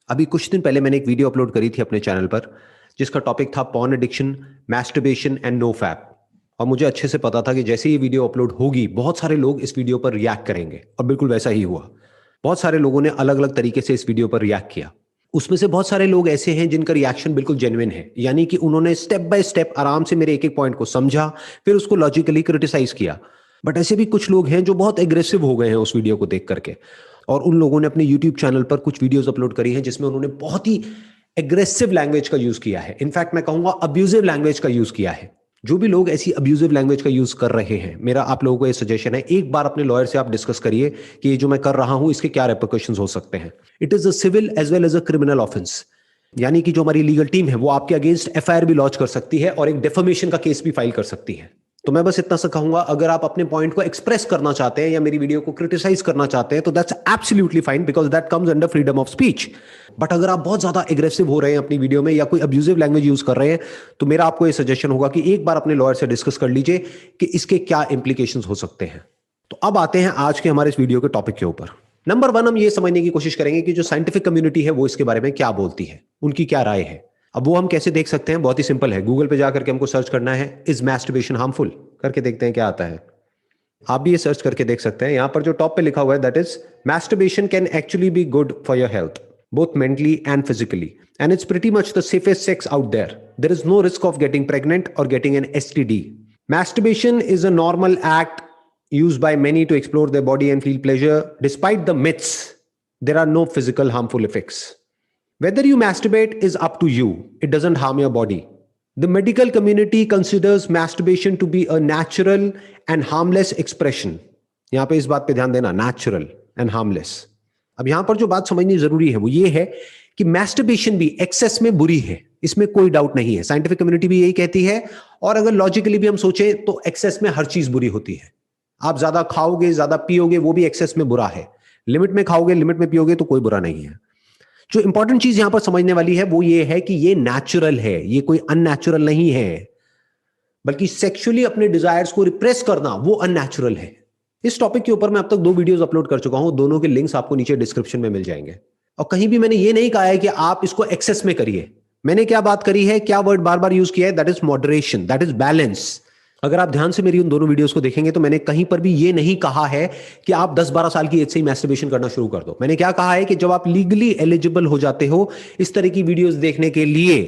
अभी कुछ दिन पहले मैंने एक वीडियो अपलोड करी थी अपने चैनल पर जिसका टॉपिक था porn addiction, masturbation and no fap. और मुझे अच्छे से पता था कि जैसे ये वीडियो अपलोड होगी बहुत सारे लोग इस वीडियो पर रिएक्ट करेंगे और बिल्कुल वैसा ही हुआ। बहुत सारे लोगों ने अलग अलग तरीके से इस वीडियो पर रिएक्ट किया। उसमें से बहुत सारे लोग ऐसे हैं जिनका रिएक्शन बिल्कुल जेन्युइन है, यानी कि उन्होंने स्टेप बाय स्टेप आराम से मेरे एक एक पॉइंट को समझा, फिर उसको लॉजिकली क्रिटिसाइज किया। बट ऐसे भी कुछ लोग हैं जो बहुत एग्रेसिव हो गए हैं उस वीडियो को देख करके, और उन लोगों ने अपने यूट्यूब चैनल पर कुछ वीडियोस अपलोड करी हैं जिसमें उन्होंने बहुत ही एग्रेसिव लैंग्वेज का यूज किया है। इनफैक्ट मैं कहूंगा अब्यूजिव लैंग्वेज का यूज किया है। जो भी लोग ऐसी अब्यूजिव लैंग्वेज का यूज कर रहे हैं, मेरा आप लोगों को यह सजेशन है, एक बार अपने लॉयर से आप डिस्कस करिए कि ये जो मैं कर रहा हूं इसके क्या रेपरकशंस हो सकते हैं। It is a civil as well as a criminal offence, यानी कि जो हमारी लीगल टीम है वो आपके अगेंस्ट एफआईआर भी लॉन्च कर सकती है और एक डेफेमेशन का केस भी फाइल कर सकती है। तो मैं बस इतना सा कहूंगा, अगर आप अपने पॉइंट को एक्सप्रेस करना चाहते हैं या मेरी वीडियो को क्रिटिसाइज करना चाहते हैं तो that's absolutely fine, because that comes under freedom of speech. But अगर आप बहुत ज्यादा एग्रेसिव हो रहे हैं अपनी वीडियो में या कोई अब्यूजिव लैंग्वेज यूज कर रहे हैं तो मेरा आपको यह सजेशन होगा कि एक बार अपने लॉयर से डिस्कस कर लीजिए कि इसके क्या इंप्लीकेशंस हो सकते हैं। तो अब आते हैं आज के हमारे इस वीडियो के टॉपिक के ऊपर। नंबर वन, हम ये समझने की कोशिश करेंगे कि जो साइंटिफिक कम्युनिटी है वो इसके बारे में क्या बोलती है, उनकी क्या राय है। अब वो हम कैसे देख सकते हैं? बहुत ही सिंपल है, गूगल पे जाकर के हमको सर्च करना है इज मैस्टरबेशन हार्मफुल, करके देखते हैं क्या आता है। आप भी ये सर्च करके देख सकते हैं। यहां पर जो टॉप पे लिखा हुआ है that is masturbation can actually be good for your health both mentally and physically, and it's pretty much the safest sex out there. There is no risk of getting pregnant or getting an STD. Masturbation is a normal act used by many to explore their body and feel pleasure. Despite the myths, there are no physical harmful effects. Whether you masturbate is up to you. It doesn't harm your body. The medical community considers masturbation to be a natural and harmless expression. यहां पे इस बात पे ध्यान देना, natural and harmless. अब यहां पर जो बात समझनी जरूरी है वो ये है कि मैस्टरबेशन भी एक्सेस में बुरी है, इसमें कोई डाउट नहीं है। साइंटिफिक कम्युनिटी भी यही कहती है, और अगर लॉजिकली भी हम सोचें तो एक्सेस में हर चीज बुरी होती है। आप ज्यादा खाओगे, ज्यादा पियोगे, वो भी एक्सेस में बुरा है। लिमिट में खाओगे, लिमिट में पियोगे तो कोई बुरा नहीं है। जो इंपॉर्टेंट चीज यहां पर समझने वाली है वो ये है कि ये नेचुरल है, ये कोई अननेचुरल नहीं है, बल्कि सेक्सुअली अपने डिजायर्स को रिप्रेस करना वो अननेचुरल है। इस टॉपिक के ऊपर मैं अब तक 2 वीडियोस अपलोड कर चुका हूं, दोनों के लिंक्स आपको नीचे डिस्क्रिप्शन में मिल जाएंगे। और कहीं भी मैंने ये नहीं कहा है कि आप इसको एक्सेस में करिए। मैंने क्या बात करी है, क्या वर्ड बार बार यूज किया है, that is moderation, that is balance. अगर आप ध्यान से मेरी उन दोनों वीडियोस को देखेंगे तो मैंने कहीं पर भी ये नहीं कहा है कि आप 10-12 साल की एज से ही मैस्टरबेशन करना शुरू कर दो। मैंने क्या कहा है कि जब आप लीगली एलिजिबल हो जाते हो इस तरह की वीडियोस देखने के लिए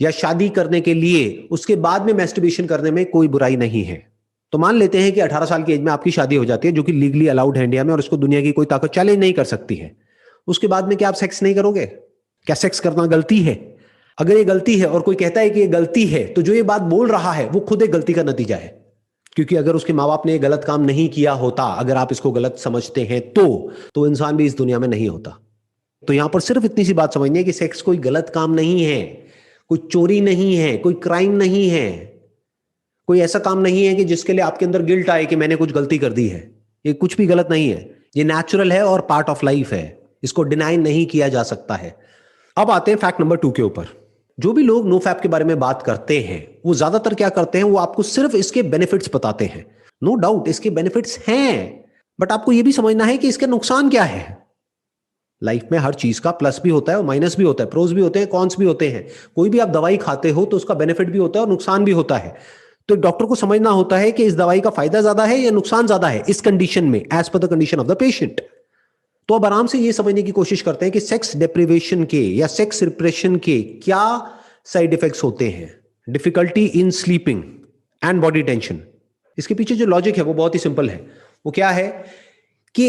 या शादी करने के लिए, उसके बाद में मैस्टरबेशन करने में कोई बुराई नहीं है। तो मान लेते हैं कि 18 साल की एज में आपकी शादी हो जाती है, जो कि लीगली अलाउड है इंडिया में, और इसको दुनिया की कोई ताकत चैलेंज नहीं कर सकती है। उसके बाद में क्या आप सेक्स नहीं करोगे? क्या सेक्स करना गलती है? अगर ये गलती है और कोई कहता है कि ये गलती है, तो जो ये बात बोल रहा है वो खुद एक गलती का नतीजा है। क्योंकि अगर उसके माँ बाप ने ये गलत काम नहीं किया होता, अगर आप इसको गलत समझते हैं तो इंसान भी इस दुनिया में नहीं होता। तो यहां पर सिर्फ इतनी सी बात समझनी है कि सेक्स कोई गलत काम नहीं है, कोई चोरी नहीं है, कोई क्राइम नहीं है, कोई ऐसा काम नहीं है कि जिसके लिए आपके अंदर गिल्ट आए कि मैंने कुछ गलती कर दी है। ये कुछ भी गलत नहीं है, ये नेचुरल है और पार्ट ऑफ लाइफ है, इसको डिनाई नहीं किया जा सकता है। अब आते हैं फैक्ट नंबर 2 के ऊपर। जो भी लोग नो फैप के बारे में बात करते हैं वो ज्यादातर क्या करते हैं, वो आपको सिर्फ इसके बेनिफिट्स बताते हैं। नो डाउट इसके बेनिफिट्स हैं, बट आपको यह भी समझना है कि इसके नुकसान क्या है। लाइफ में हर चीज का प्लस भी होता है और माइनस भी होता है, प्रोज भी होते हैं, कॉन्स भी होते हैं। कोई भी आप दवाई खाते हो तो उसका बेनिफिट भी होता है और नुकसान भी होता है। तो डॉक्टर को समझना होता है कि इस दवाई का फायदा ज्यादा है या नुकसान ज्यादा है इस कंडीशन में, as per the condition of the patient. तो अब आराम से ये समझने की कोशिश करते हैं कि सेक्स डिप्रिवेशन के या सेक्स रिप्रेशन के क्या साइड इफेक्ट्स होते हैं। Difficulty in sleeping and body tension. इसके पीछे जो लॉजिक है वो बहुत ही सिंपल है। वो क्या है कि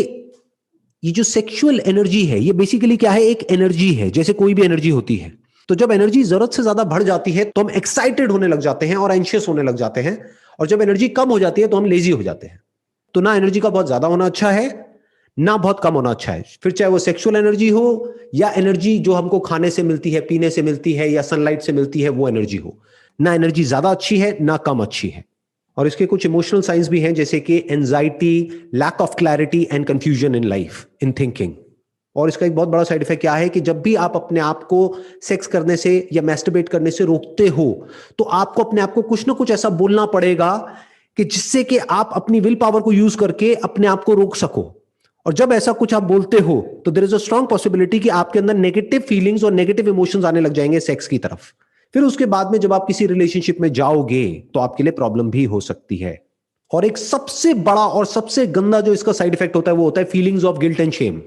ये जो सेक्सुअल एनर्जी है ये बेसिकली क्या है, एक एनर्जी है, जैसे कोई भी एनर्जी होती है। तो जब एनर्जी जरूरत से ज्यादा बढ़ जाती है तो हम एक्साइटेड होने लग जाते हैं और एंशियस होने लग जाते हैं, और जब एनर्जी कम हो जाती है तो हम लेजी हो जाते हैं। तो ना एनर्जी का बहुत ज्यादा होना अच्छा है, ना बहुत कम होना अच्छा है। फिर चाहे वो सेक्सुअल एनर्जी हो या एनर्जी जो हमको खाने से मिलती है, पीने से मिलती है या सनलाइट से मिलती है, वो एनर्जी हो। ना एनर्जी ज्यादा अच्छी है ना कम अच्छी है। और इसके कुछ इमोशनल साइंस भी हैं, जैसे कि anxiety, lack of clarity and confusion in life, in thinking. और इसका एक बहुत बड़ा साइड इफेक्ट क्या है कि जब भी आप अपने आप को सेक्स करने से या मैस्टरबेट करने से रोकते हो तो आपको अपने आप को कुछ ना कुछ ऐसा बोलना पड़ेगा कि जिससे कि आप अपनी विल पावर को यूज करके अपने आप को रोक सको। और जब ऐसा कुछ आप बोलते हो तो there is a strong possibility कि आपके अंदर नेगेटिव फीलिंग्स और नेगेटिव इमोशंस आने लग जाएंगे सेक्स की तरफ। फिर उसके बाद में जब आप किसी रिलेशनशिप में जाओगे तो आपके लिए प्रॉब्लम भी हो सकती है। और एक सबसे बड़ा और सबसे गंदा जो इसका साइड इफेक्ट होता है वो होता है feelings of guilt and Shem.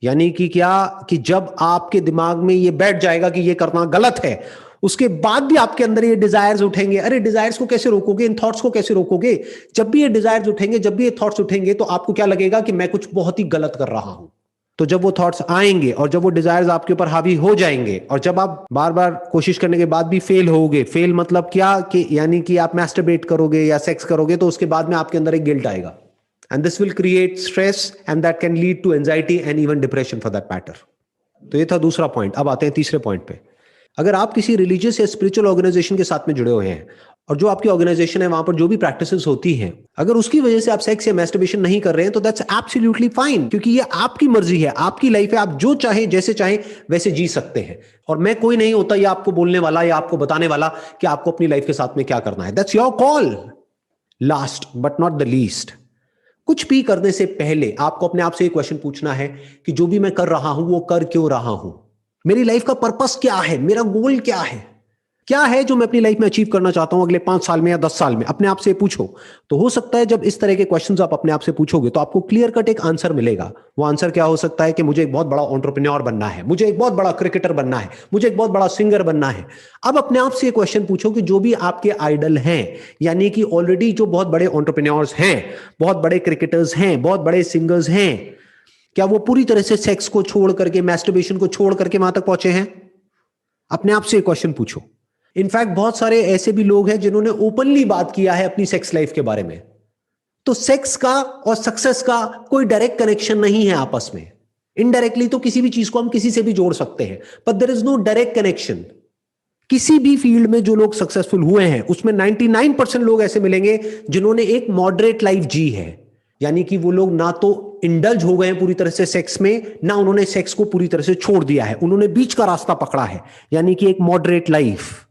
यानी कि क्या कि जब आपके दिमाग में ये बैठ जाएगा कि ये करना गलत है, उसके बाद भी आपके अंदर ये डिजायर्स उठेंगे। अरे डिजायर्स को कैसे रोकोगे, इन थॉट्स को कैसे रोकोगे? जब भी ये डिजायर्स उठेंगे, जब भी ये थॉट्स उठेंगे तो आपको क्या लगेगा कि मैं कुछ बहुत ही गलत कर रहा हूं। तो जब वो थॉट्स आएंगे और जब वो डिजायर्स आपके ऊपर हावी हो जाएंगे और जब आप बार बार कोशिश करने के बाद भी फेल होगे, फेल मतलब क्या कि यानी कि आप मैस्टरबेट करोगे या सेक्स करोगे तो उसके बाद में आपके अंदर एक गिल्ट आएगा and this will create stress and that can lead to anxiety and even depression for that matter. तो ये था दूसरा पॉइंट। अब आते हैं तीसरे पॉइंट पे। अगर आप किसी रिलीजियस या स्पिरिचुअल ऑर्गेनाइजेशन के साथ में जुड़े हुए हैं और जो आपकी ऑर्गेनाइजेशन है वहां पर जो भी प्रैक्टिसेस होती हैं, अगर उसकी वजह से आप सेक्स या मैस्टरबेशन नहीं कर रहे हैं तो दैट्स एब्सोल्युटली फाइन, क्योंकि ये आपकी मर्जी है, आपकी लाइफ है, आप जो चाहे जैसे चाहे वैसे जी सकते हैं। और मैं कोई नहीं होता ये आपको बोलने वाला या आपको बताने वाला कि आपको अपनी लाइफ के साथ में क्या करना है। That's your call. Last but not the least, कुछ भी करने से पहले आपको अपने आप से एक क्वेश्चन पूछना है कि जो भी मैं कर रहा हूं वो कर क्यों रहा हूं? मेरी लाइफ का पर्पस क्या है? मेरा गोल क्या है? क्या है जो मैं अपनी लाइफ में अचीव करना चाहता हूं अगले 5 साल में या 10 साल में? अपने आप से पूछो। तो हो सकता है जब इस तरह के क्वेश्चंस आप अपने आप से पूछोगे तो आपको क्लियर कट एक आंसर मिलेगा। वो आंसर क्या हो सकता है कि मुझे एक बहुत बड़ा एंटरप्रेन्योर बनना है, मुझे एक बहुत बड़ा क्रिकेटर बनना है, मुझे एक बहुत बड़ा सिंगर बनना है। अब अपने आप से क्वेश्चन पूछो कि जो भी आपके आइडल हैं, यानी कि ऑलरेडी जो बहुत बड़े एंटरप्रेन्योर्स हैं, बहुत बड़े क्रिकेटर्स हैं, बहुत बड़े सिंगर्स हैं, क्या वो पूरी तरह से सेक्स को छोड़ करके, मैस्टरबेशन को छोड़ करके वहां तक पहुंचे हैं? अपने आप से क्वेश्चन पूछो। इनफैक्ट बहुत सारे ऐसे भी लोग हैं जिन्होंने ओपनली बात किया है अपनी सेक्स लाइफ के बारे में। तो सेक्स का और सक्सेस का कोई डायरेक्ट कनेक्शन नहीं है आपस में। इनडायरेक्टली तो किसी भी चीज को हम किसी से भी जोड़ सकते हैं, but there is no direct connection. किसी भी फील्ड में जो लोग सक्सेसफुल हुए हैं उसमें 99% लोग ऐसे मिलेंगे जिन्होंने एक मॉडरेट लाइफ जी है। यानी कि वो लोग ना तो इंडल्ज हो गए पूरी तरह से सेक्स में, ना उन्होंने सेक्स को पूरी तरह से छोड़ दिया है, उन्होंने बीच का रास्ता पकड़ा है, यानी कि एक मॉडरेट लाइफ।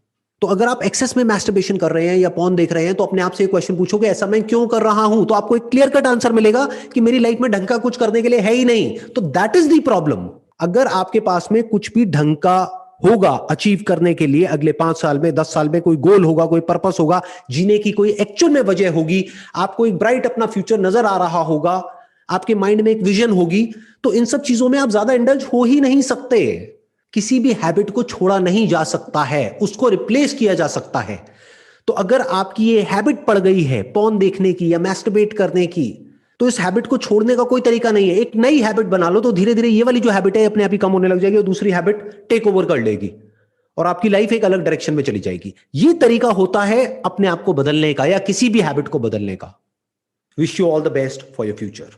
तो अगर आप एक्सेस में मैस्टरबेशन कर रहे हैं या पॉर्न देख रहे हैं तो अपने आप से एक क्वेश्चन पूछोगे ऐसा मैं क्यों कर रहा हूं? तो आपको एक क्लियर कट आंसर मिलेगा कि मेरी लाइफ में ढंग का कुछ करने के लिए है ही नहीं। तो दैट इज द प्रॉब्लम। अगर आपके पास में कुछ भी ढंग का होगा अचीव करने के लिए, अगले 5 साल में, 10 साल में कोई गोल होगा, कोई पर्पस होगा, जीने की कोई एक्चुअल में वजह होगी, आपको एक ब्राइट अपना फ्यूचर नजर आ रहा होगा, आपके माइंड में एक विजन होगी, तो इन सब चीजों में आप ज्यादा इंडल्ज हो ही नहीं सकते। किसी भी हैबिट को छोड़ा नहीं जा सकता है, उसको रिप्लेस किया जा सकता है। तो अगर आपकी ये हैबिट पड़ गई है पॉर्न देखने की या मैस्टरबेट करने की, तो इस हैबिट को छोड़ने का कोई तरीका नहीं है। एक नई हैबिट बना लो तो धीरे धीरे ये वाली जो हैबिट है अपने आप ही कम होने लग जाएगी और दूसरी हैबिट टेक ओवर कर लेगी और आपकी लाइफ एक अलग डायरेक्शन में चली जाएगी। ये तरीका होता है अपने आप को बदलने का या किसी भी हैबिट को बदलने का। Wish you all the best for your future.